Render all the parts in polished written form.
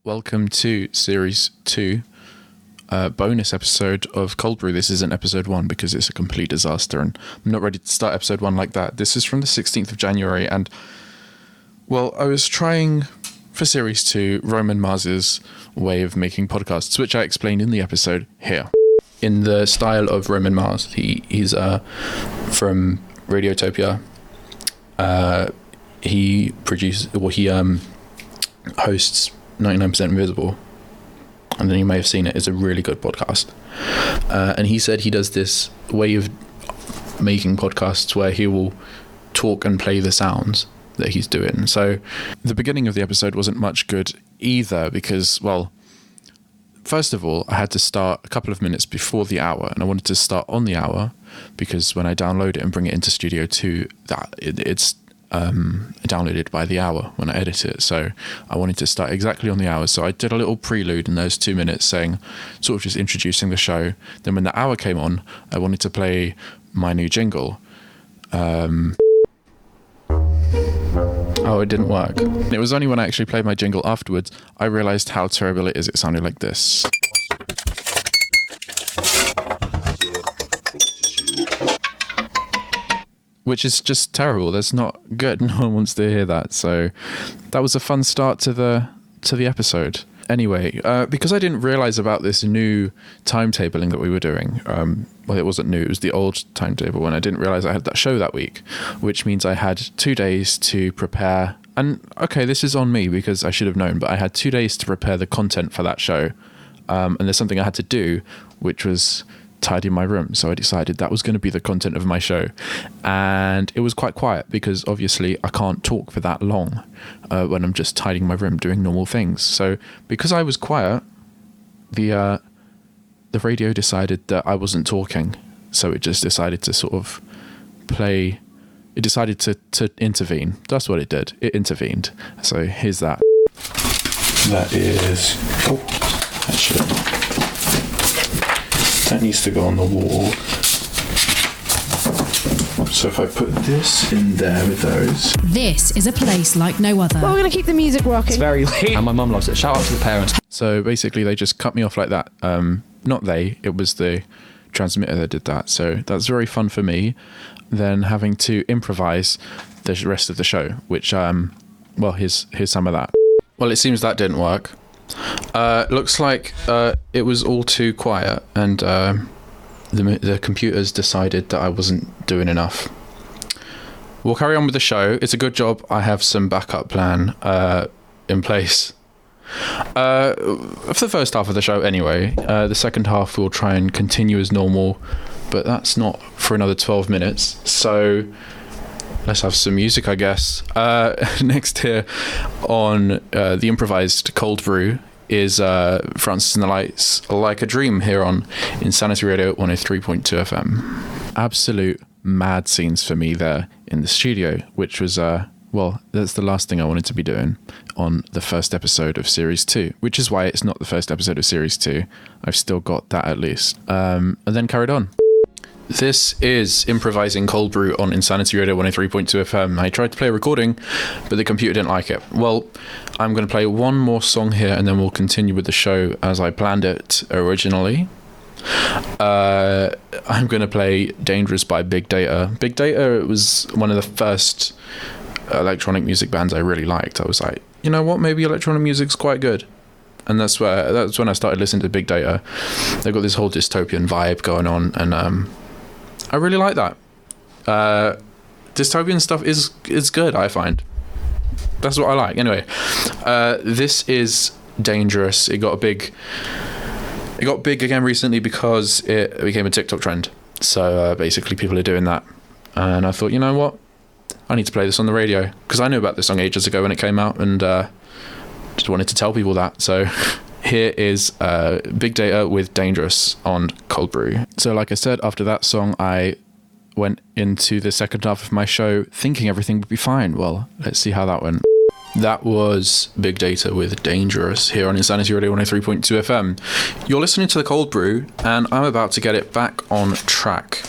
Welcome to Series 2, bonus episode of Cold Brew. This isn't episode 1 because it's a complete disaster and I'm not ready to start episode 1 like that. This is from the 16th of January and, well, I was trying for Series 2 Roman Mars's way of making podcasts, which I explained in the episode here. In the style of Roman Mars, he's from Radiotopia. He hosts 99% Invisible, and then you may have seen it. It's a really good podcast, and he said he does this way of making podcasts where he will talk and play the sounds that he's doing. So the beginning of the episode wasn't much good either because, well, first of all, I had to start a couple of minutes before the hour, and I wanted to start on the hour because when I download it and bring it into Studio 2, it's downloaded by the hour when I edit it. So I wanted to start exactly on the hour. So I did a little prelude in those 2 minutes saying, sort of just introducing the show. Then when the hour came on, I wanted to play my new jingle. Oh, it didn't work. It was only when I actually played my jingle afterwards, I realized how terrible it is. It sounded like this. Which is just terrible. That's not good. No one wants to hear that. So that was a fun start to the episode. Anyway, because I didn't realize about this new timetabling that we were doing. Well, it wasn't new. It was the old timetable, and I didn't realize I had that show that week, which means I had 2 days to prepare. And okay, this is on me because I should have known, but I had 2 days to prepare the content for that show. And there's something I had to do, which was tidy my room. So I decided that was going to be the content of my show, and it was quite quiet because obviously I can't talk for that long when I'm just tidying my room doing normal things. So because I was quiet, the radio decided that I wasn't talking, so it just decided to sort of play. It decided to intervene. That's what it did. It intervened. So here's that. That is that needs to go on the wall. So if I put this in there with those. This is a place like no other. Well, we're going to keep the music rocking. It's very late. And my mum loves it. Shout out to the parents. So basically they just cut me off like that. Not they, it was the transmitter that did that. So that's very fun for me. Then having to improvise the rest of the show, which, well, here's some of that. Well, it seems that didn't work. Looks like it was all too quiet, and the computers decided that I wasn't doing enough. We'll carry on with the show. It's a good job I have some backup plan in place. For the first half of the show anyway. The second half we'll try and continue as normal, but that's not for another 12 minutes. So let's have some music, I guess. Next here on the improvised Cold Brew is Francis and the Lights, Like a Dream, here on Insanity Radio 103.2 FM. Absolute mad scenes for me there in the studio, which was, well, that's the last thing I wanted to be doing on the first episode of Series 2, which is why it's not the first episode of Series 2. I've still got that at least. And then carried on. This is improvising Cold Brew on Insanity Radio 103.2 FM. I tried to play a recording, but the computer didn't like it. Well, I'm going to play one more song here, and then we'll continue with the show as I planned it originally. I'm going to play Dangerous by Big Data. Big Data was one of the first electronic music bands I really liked. I was like, you know what, maybe electronic music's quite good. And that's when I started listening to Big Data. They've got this whole dystopian vibe going on, and I really like that. Dystopian stuff is good, I find. That's what I like. Anyway, this is Dangerous. It got big again recently because it became a TikTok trend. So basically people are doing that. And I thought, you know what? I need to play this on the radio. Because I knew about this song ages ago when it came out, and just wanted to tell people that. So here is Big Data with Dangerous on Cold Brew. So like I said, after that song, I went into the second half of my show thinking everything would be fine. Well, let's see how that went. That was Big Data with Dangerous here on Insanity Radio 103.2 FM. You're listening to the Cold Brew, and I'm about to get it back on track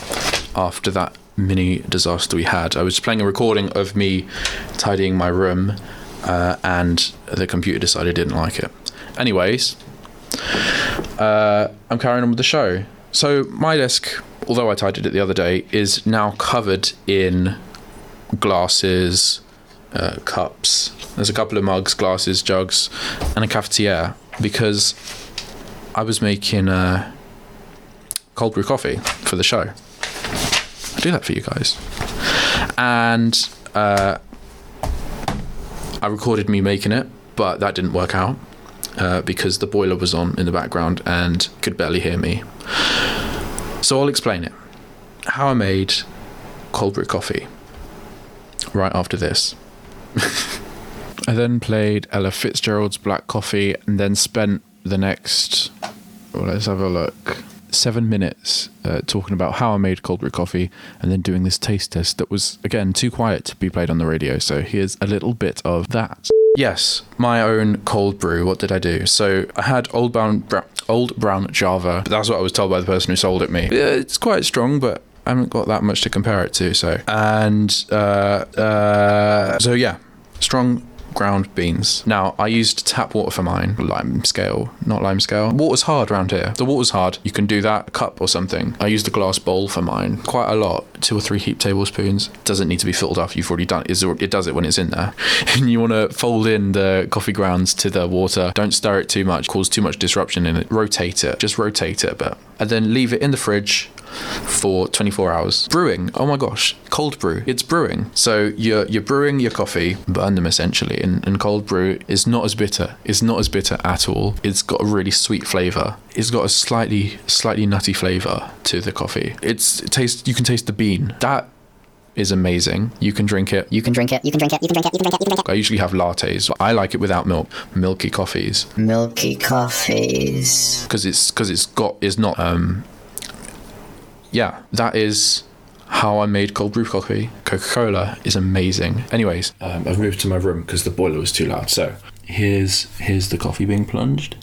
after that mini disaster we had. I was playing a recording of me tidying my room, and the computer decided it didn't like it. Anyways, I'm carrying on with the show. So my desk, although I tidied it the other day, is now covered in glasses, cups. There's a couple of mugs, glasses, jugs, and a cafetiere because I was making cold brew coffee for the show. I do that for you guys. And I recorded me making it, but that didn't work out because the boiler was on in the background and could barely hear me. So I'll explain it. How I made cold brew coffee right after this. I then played Ella Fitzgerald's Black Coffee and then spent the next, well, let's have a look, 7 minutes talking about how I made cold brew coffee and then doing this taste test that was, again, too quiet to be played on the radio. So here's a little bit of that. Yes, my own cold brew. What did I do? So I had Old Brown Java. That's what I was told by the person who sold it me. It's quite strong, but I haven't got that much to compare it to. So yeah, strong ground beans. Now, I used tap water for mine. Lime scale, not lime scale. Water's hard around here. The water's hard. You can do that, a cup or something. I used a glass bowl for mine. Quite a lot. 2 or 3 heaped tablespoons. Doesn't need to be filled after you've already done it. It does it when it's in there. And you want to fold in the coffee grounds to the water. Don't stir it too much. Cause too much disruption in it. Rotate it. Just rotate it a bit. And then leave it in the fridge for 24 hours. Brewing. Oh my gosh. Cold brew. It's brewing. So you're brewing your coffee, burn them essentially. And cold brew is not as bitter. It's not as bitter at all. It's got a really sweet flavor. It's got a slightly nutty flavor to the coffee. You can taste the bean. That is amazing. You can drink it. I usually have lattes. I like it without milk. Milky coffees. Because it's not yeah, that is how I made cold brew coffee. Coca-Cola is amazing. Anyways, I've moved to my room because the boiler was too loud. So here's the coffee being plunged.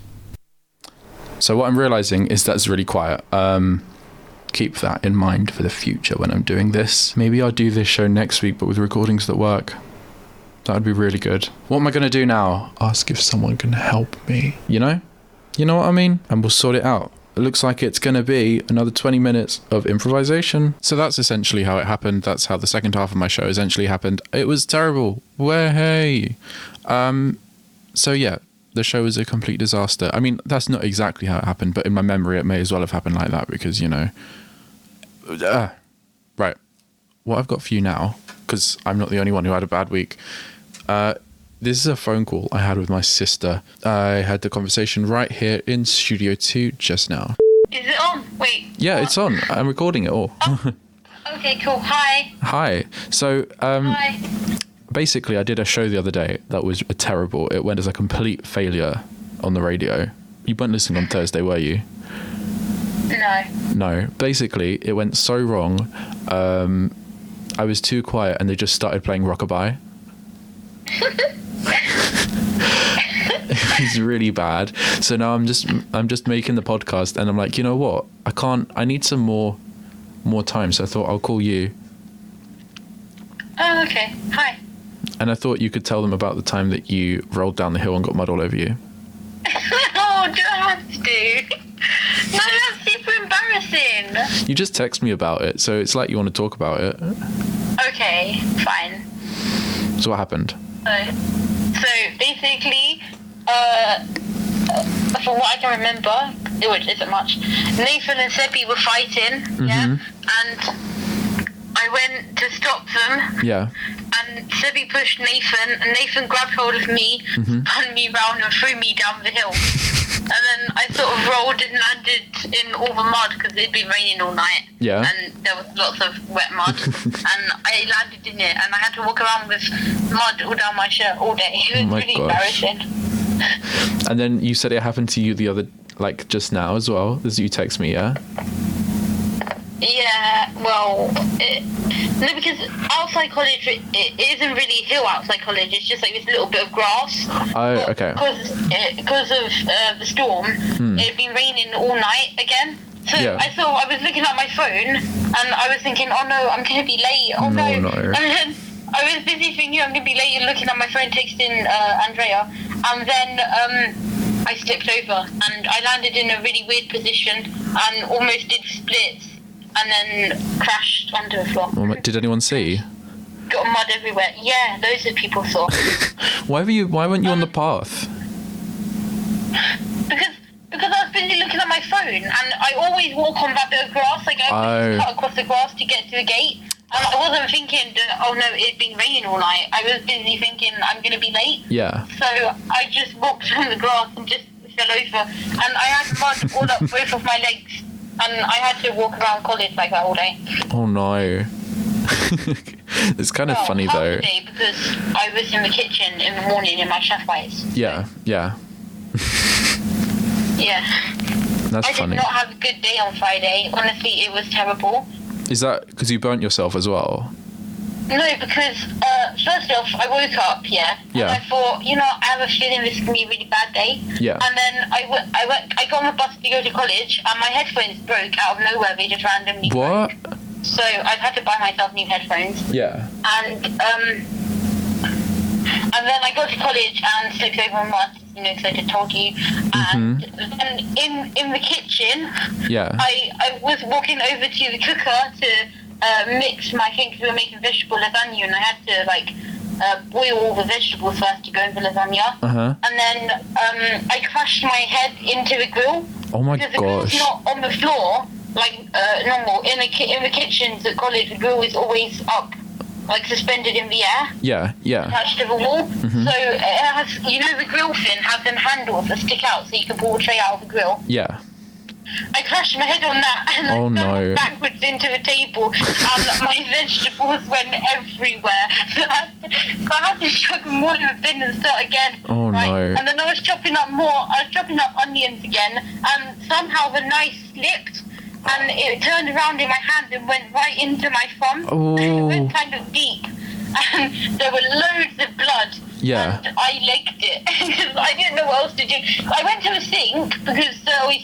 So what I'm realizing is that's really quiet. Keep that in mind for the future when I'm doing this. Maybe I'll do this show next week, but with recordings that work. That would be really good. What am I going to do now? Ask if someone can help me. You know what I mean? And we'll sort it out. It looks like it's going to be another 20 minutes of improvisation. So that's essentially how it happened. That's how the second half of my show essentially happened. It was terrible. Way. So yeah, the show was a complete disaster. I mean, that's not exactly how it happened, but in my memory, it may as well have happened like that because, right. What I've got for you now, because I'm not the only one who had a bad week, this is a phone call I had with my sister. I had the conversation right here in Studio 2 just now. Is it on? Wait. Yeah, what? It's on. I'm recording it all. Oh, okay, cool. Hi. Hi. So, Hi. basically, I did a show the other day that was terrible. It went as a complete failure on the radio. You weren't listening on Thursday, were you? No. Basically, it went so wrong. I was too quiet and they just started playing Rockabye. It's really bad. So now I'm just making the podcast and I'm like, you know what? I need some more time. So I thought I'll call you. Oh, okay. Hi. And I thought you could tell them about the time that you rolled down the hill and got mud all over you. Oh, do I have to? No, that's super embarrassing. You just text me about it, so it's like you want to talk about it. Okay, fine. So what happened? So basically, from what I can remember, which isn't much, Nathan and Seppi were fighting, yeah, and I went to stop them. Yeah. And Seppi pushed Nathan, and Nathan grabbed hold of me, spun me round, and threw me down the hill. And then I sort of rolled and landed in all the mud because it'd been raining all night. Yeah. And there was lots of wet mud. And I landed in it, and I had to walk around with mud all down my shirt all day. It was really embarrassing. And then you said it happened to you just now as well, as you text me, yeah? Yeah, well, no, because outside college, it isn't really a hill outside college. It's just like this little bit of grass. Oh, okay. Because of the storm, it had been raining all night again. So yeah. I was looking at my phone, and I was thinking, oh no, I'm going to be late. Oh no. And then I was busy thinking I'm going to be late and looking at my phone, texting Andrea. And then I slipped over and I landed in a really weird position and almost did splits and then crashed onto the floor. Well, did anyone see? Got mud everywhere. Yeah, loads of people saw. Why weren't you on the path? Because I was busy looking at my phone, and I always walk on that bit of grass. Like I always cut across the grass to get to the gate. And I wasn't thinking that, oh no, it'd been raining all night. I was busy thinking I'm gonna be late. Yeah. So I just walked on the grass and just fell over, and I had mud all up both of my legs, and I had to walk around college like that all day. Oh no. It's kind of funny though. Day because I was in the kitchen in the morning in my chef whites. Yeah. Yeah. That's I funny. did not have a good day on Friday. Honestly, it was terrible. Is that because you burnt yourself as well? No, because first off, I woke up, and I thought, I have a feeling this is going to be a really bad day. Yeah. And then I got on the bus to go to college, and my headphones broke out of nowhere. They just randomly broke. So I've had to buy myself new headphones. Yeah. And then I got to college and slipped over mud, because I just told you. And then in the kitchen, I was walking over to the cooker to mix my thing, because we were making vegetable lasagna, and I had to boil all the vegetables first to go in the lasagna. And then I crashed my head into the grill. Oh my because gosh. The grill's not on the floor like normal. In the kitchens at college, the grill is always up, like suspended in the air. Yeah. Attached to the wall. So it has, the grill fin has them handles that stick out so you can pull a tray out of the grill. Yeah. I crashed my head on that and I fell backwards into the table, and my vegetables went everywhere. So I had to chuck more in the bin and start again. Oh no. And then I was chopping up onions again, and somehow the knife slipped and it turned around in my hand and went right into my thumb. Oh. And it went kind of deep, and there were loads of blood. Yeah. And I legged it because I didn't know what else to do. I went to a sink because he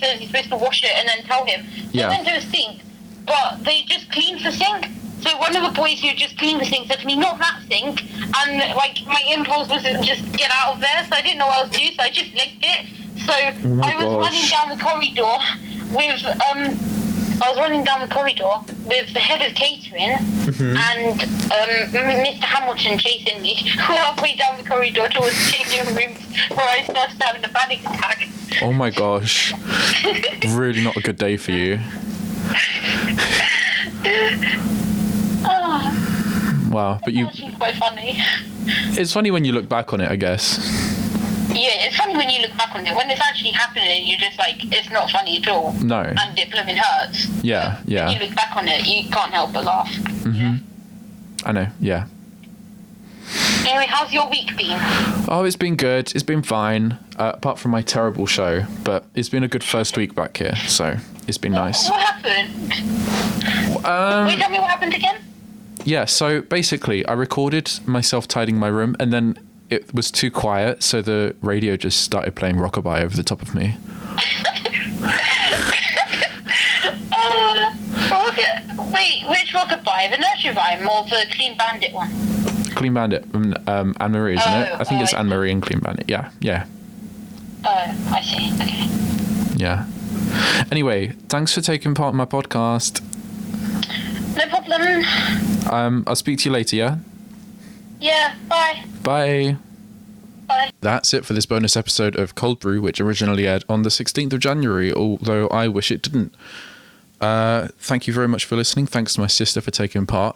says you're supposed to wash it and then tell him. So I went to a sink, but they just cleaned the sink. So one of the boys who just cleaned the sink said to me, not that sink. And my impulse was to just get out of there, so I didn't know what else to do, so I just legged it. So I was running down the corridor with the head of catering and Mr. Hamilton chasing me halfway down the corridor towards the changing rooms where I started having a panic attack. Oh my gosh. Really not a good day for you. Wow, but It's actually quite funny. It's funny when you look back on it, I guess. Yeah, it's funny when you look back on it. When it's actually happening, you're just like, it's not funny at all. No. And it blooming hurts. Yeah. When you look back on it, you can't help but laugh. Yeah. I know, yeah. Anyway, how's your week been? Oh, it's been good. It's been fine, apart from my terrible show. But it's been a good first week back here, so it's been nice. What happened? Wait, tell me what happened again? Yeah, so basically, I recorded myself tidying my room, and then it was too quiet, so the radio just started playing Rockabye over the top of me. Okay. Wait, which Rockabye? The Nursery Rhyme or the Clean Bandit one? Clean Bandit, Anne-Marie, isn't it? I think it's Anne-Marie and Clean Bandit. Yeah. Oh, I see. Okay. Yeah. Anyway, thanks for taking part in my podcast. No problem. I'll speak to you later, yeah? Yeah, bye. Bye. Bye. That's it for this bonus episode of Cold Brew, which originally aired on the 16th of January, although I wish it didn't. Thank you very much for listening. Thanks to my sister for taking part.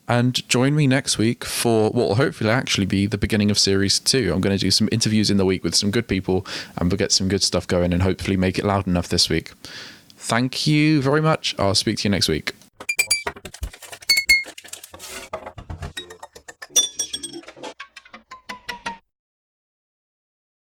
And join me next week for what will hopefully actually be the beginning of Series 2. I'm going to do some interviews in the week with some good people, and we'll get some good stuff going and hopefully make it loud enough this week. Thank you very much. I'll speak to you next week.